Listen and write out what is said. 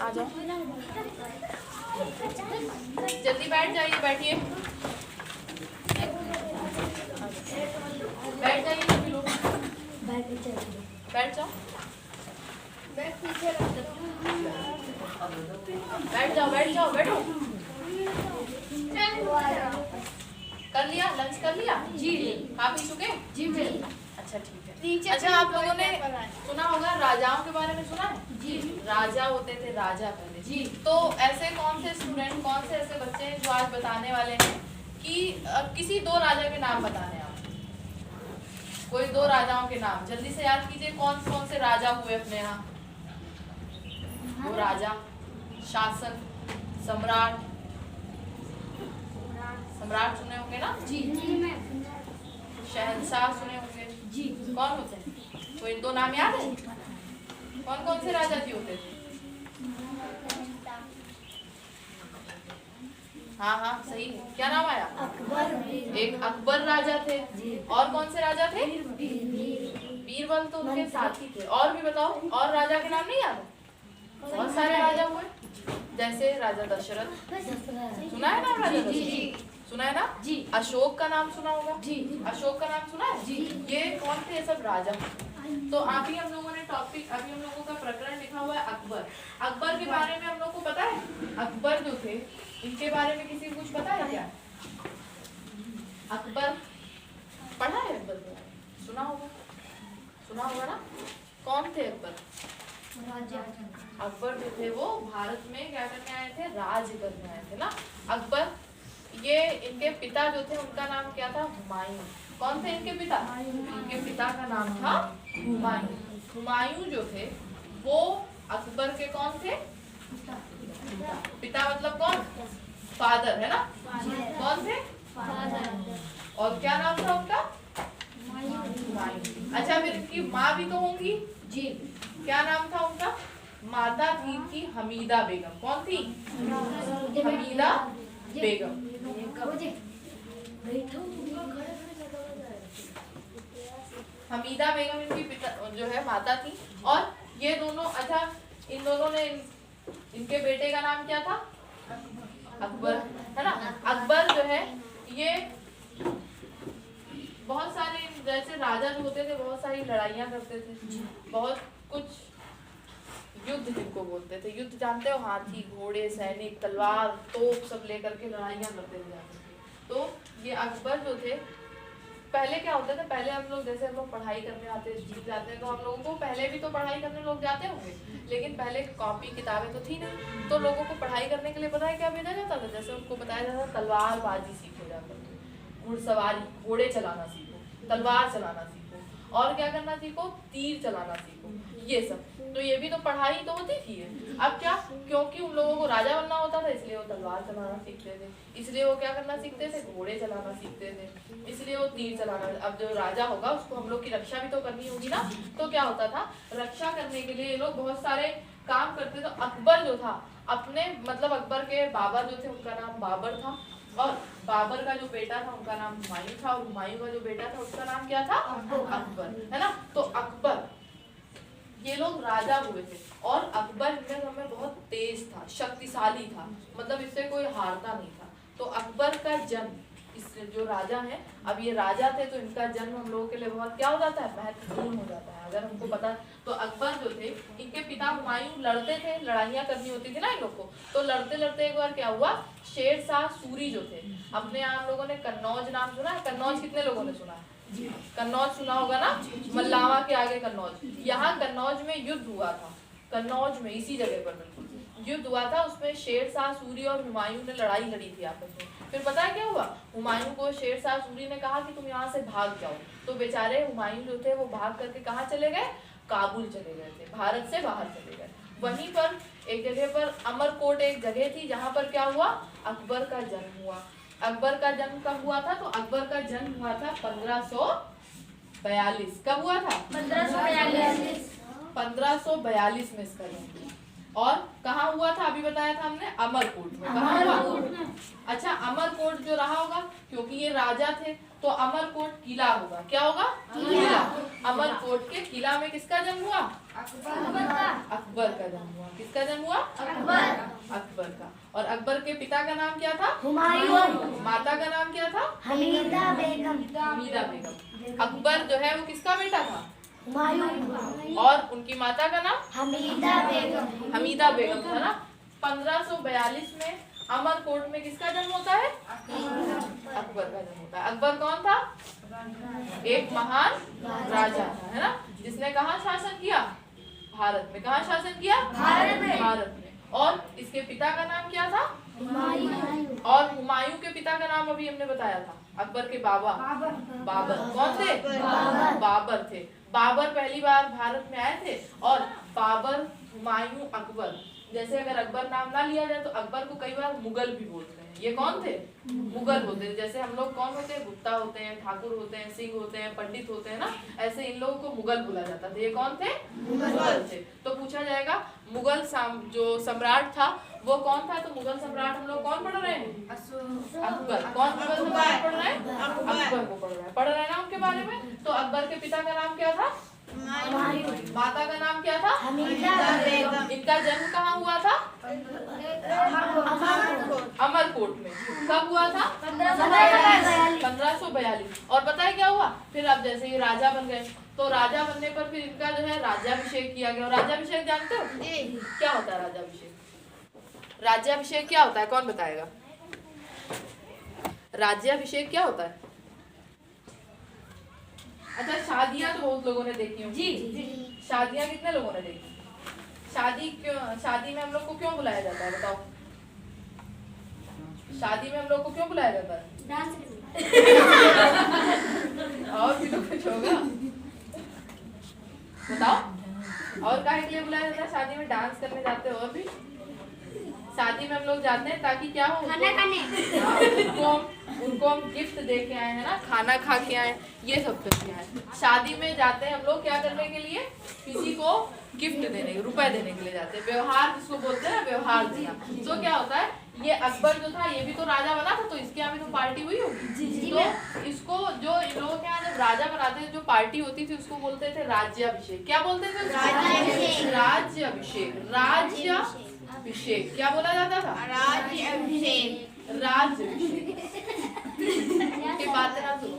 आ जाओ, जल्दी बैठ जाइए, बैठिए, बैठ जाइए सभी लोग, बैठ जाओ, बैठ जाओ, बैठ जाओ, बैठो। कर लिया लंच, कर लिया जी, खा पी चुके जी। अच्छा ठीक है। अच्छा आप लोगों ने सुना होगा राजाओं के बारे में, सुना है जी? राजा होते थे, राजा पहले जी। तो ऐसे कौन से स्टूडेंट, कौन से ऐसे बच्चे हैं जो आज बताने वाले हैं कि किसी दो राजा के नाम बताने आप, कोई दो राजाओं के नाम जल्दी से याद कीजिए। कौन कौन से राजा हुए अपने यहाँ? वो राजा, शासक, सम्राट, सम्राट सुने होंगे ना जी? शहंशाह सुने होंगे जी। कौन होते हैं? कोई दो नाम याद है? कौन कौन से राजा जी होते थे? हाँ हाँ सही है, क्या नाम आया? अकबर। एक अकबर राजा थे। और कौन से राजा थे? बीरबल तो उनके साथी थे। और भी बताओ, और राजा के नाम नहीं याद? बहुत सारे राजा हुए, जैसे राजा दशरथ, सुना है ना? राजा दशरथ सुना है ना जी? अशोक का नाम सुना होगा जी? अशोक का नाम सुना है जी? ये कौन थे? ये सब राजा। तो अभी हम लोगों ने टॉपिक, अभी हम लोगों का प्रकरण लिखा हुआ है अकबर। अकबर के बारे में हम लोग को पता है? अकबर जो थे इनके बारे में किसी को कुछ पता है क्या? अकबर पढ़ा है? अकबर के बारे में सुना होगा, सुना होगा ना? कौन थे अकबर? अकबर जो थे वो भारत में क्या करने आए थे? राज करने आए थे ना अकबर। ये इनके पिता जो थे उनका नाम क्या था? हुमायूं। कौन थे इनके पिता? इनके पिता का नाम था हुमायूं। हुमायूं जो थे वो अकबर के कौन थे? पिता मतलब कौन? फादर है ना? कौन थे? और क्या नाम था उनका? हुमायूं। अच्छा फिर इनकी माँ भी तो होंगी जी, क्या नाम था उनका? माता थी इनकी हमीदा बेगम। कौन थी? हमीदा बेगम। हमीदा बेगम इनकी पिता जो है माता थी। और ये दोनों, अच्छा इन दोनों ने इनके बेटे का नाम क्या था? अकबर है ना? अकबर जो है ये बहुत सारे, जैसे राजा जो होते थे बहुत सारी लड़ाइयाँ करते थे, बहुत कुछ युद्ध जिनको बोलते थे, युद्ध जानते हो? हाथी, घोड़े, सैनिक, तलवार, तोप सब लेकर के लड़ाइयाँ करते थे। तो ये अकबर जो थे, पहले क्या होता था, पहले हम लोग जैसे हम लोग पढ़ाई करने आते जीत जाते हैं, तो हम लोगों को पहले भी तो पढ़ाई करने लोग जाते होंगे, लेकिन पहले कॉपी किताबें तो थी नहीं, तो लोगों को पढ़ाई करने के लिए पता है क्या भेजा जाता था? जैसे उनको बताया जाता था तलवारबाजी सीखो जाकर, घुड़सवारी, घोड़े चलाना सीखो, तलवार चलाना सीखो, और क्या करना सीखो? तीर चलाना सीखो, ये सब। तो ये भी तो पढ़ाई तो होती थी। अब क्या, क्योंकि उन लोगों को राजा बनना होता था इसलिए वो तलवार चलाना सीखते थे, इसलिए वो क्या करना सीखते थे? घोड़े चलाना सीखते थे, इसलिए वो तीर चलाना। अब जो राजा होगा उसको हम लोग की रक्षा भी तो करनी होगी ना, तो क्या होता था? रक्षा करने के लिए ये लोग बहुत सारे काम करते। तो अकबर जो था अपने, मतलब अकबर के बाबा जो थे उनका नाम बाबर था, और बाबर का जो बेटा था उनका नाम हुमायूं था, और हुमायूं का जो बेटा था उसका नाम क्या था? अकबर है ना? तो अकबर, ये लोग राजा हुए थे, और अकबर इनके समय बहुत तेज था, शक्तिशाली था, मतलब इससे कोई हारता नहीं था। तो अकबर का जन्म, इस जो राजा हैं, अब ये राजा थे तो इनका जन्म हम लोगों के लिए बहुत क्या हो जाता है? महत्वपूर्ण हो जाता है अगर हमको पता। तो अकबर जो थे, इनके पिता हुमायूं लड़ते थे, लड़ाइयाँ करनी होती थी ना इन लोग को, तो लड़ते लड़ते एक बार क्या हुआ? शेरशाह सूरी जो थे, अपने यहाँ हम लोगों ने कन्नौज नाम सुना है? कन्नौज कितने लोगों ने सुना है? कन्नौज सुना होगा ना? मल्लावा के आगे कन्नौज, यहाँ कन्नौज में युद्ध हुआ था, कन्नौज में इसी जगह पर बिल्कुल युद्ध हुआ था। उसमें शेरशाह सूरी और हुमायूं ने लड़ाई लड़ी थी आपस में। फिर पता है क्या हुआ? हुमायूं को शेरशाह सूरी ने कहा कि तुम यहाँ से भाग जाओ, तो बेचारे हुमायूं जो थे वो भाग करके कहाँ चले गए? काबुल चले गए थे, भारत से बाहर चले गए। वहीं पर एक जगह पर अमरकोट एक जगह थी जहाँ पर क्या हुआ? अकबर का जन्म हुआ। अकबर का जन्म कब हुआ था? तो अकबर का जन्म हुआ था 1542। कब हुआ था? 1542 में इसका जन्म। और कहाँ हुआ था अभी बताया था हमने, अमरकोट में। कहाँ हुआ? अच्छा, अमरकोट जो रहा होगा क्योंकि ये राजा थे तो अमरकोट किला होगा। क्या होगा? किला। अमरकोट के किला में किसका जन्म हुआ? अकबर का जन्म हुआ। किसका जन्म हुआ? अकबर का। और अकबर के पिता का नाम क्या था? हुमायूं। माता का नाम क्या था? हमीदा बेगम। अकबर जो है वो किसका बेटा था? हुमायूं। और उनकी माता का नाम? हमीदा बेगम था ना। 1542 में अमरकोट में किसका जन्म होता है? अकबर का जन्म होता है। अकबर कौन था? एक महान राजा था, है ना, जिसने कहाँ शासन किया? भारत में। कहाँ शासन किया? भारत में। और इसके पिता का नाम क्या था? हुमायूं। और हुमायूं के पिता का नाम अभी हमने बताया था, अकबर के बाबा बाबर। कौन थे? बाबर थे। बाबर पहली बार भारत में आए थे। और बाबर, हुमायूं, अकबर, जैसे अगर अकबर नाम ना लिया जाए तो अकबर को कई बार मुगल भी बोलते हैं। ये कौन थे? मुगल होते हैं। जैसे हम लोग कौन होते हैं? गुप्ता होते हैं, ठाकुर होते हैं, सिंह होते हैं, पंडित होते हैं ना, ऐसे इन लोगों को मुगल बोला जाता था। ये कौन थे? मुगल थे। तो पूछा जाएगा मुगल जो सम्राट था वो कौन था? तो मुगल सम्राट हम लोग कौन पढ़ रहे हैं? अकबर। कौन मुगल सम्राट पढ़ रहे हैं? अकबर को पढ़ रहे हैं ना उनके बारे में। तो अकबर के पिता का नाम क्या था? माता का नाम क्या था? हमीदा बेगम। इनका जन्म कहाँ हुआ था? अमरकोट में। कब हुआ था? 1542। और पता है क्या हुआ फिर? अब जैसे ये राजा बन गए तो राजा बनने पर फिर इनका जो है राज्याभिषेक किया गया। राज्याभिषेक जानते हो क्या होता है? राज्याभिषेक क्या होता है? कौन बताएगा? राज्याभिषेक क्या होता है? अच्छा, शादियां तो बहुत लोगों ने देखी होंगी। जी। शादियां कितने लोगों ने देखी? शादी में हम लोग को क्यों बुलाया जाता है? बताओ, शादी में हम लोग को क्यों बुलाया जाता है? और भी तो कुछ होगा, बताओ। और काहे के लिए बुलाया जाता है? शादी में डांस करने जाते हो। और भी शादी में हम लोग जाते हैं ताकि क्या हो? खाना खाने। उनको हम गिफ्ट दे के आए, है ना, खाना खा के आए, ये सब करके आए। शादी में जाते हैं हम लोग क्या करने के लिए? किसी को गिफ्ट देने, रुपए देने के लिए जाते हैं। व्यवहार जिसको बोलते हैं ना, व्यवहार देना। तो क्या होता है, ये अकबर जो था ये भी तो राजा बना था, तो इसके यहाँ भी तो पार्टी हुई होगी। तो इसको जो इन लोगों के यहाँ जब राजा बनाते थे, जो पार्टी होती थी उसको बोलते थे राज्याभिषेक। क्या बोलते थे? राज्याभिषेक। राज्याभिषेक क्या बोला जाता था? राज्याभिषेक। के बात ना सुनो।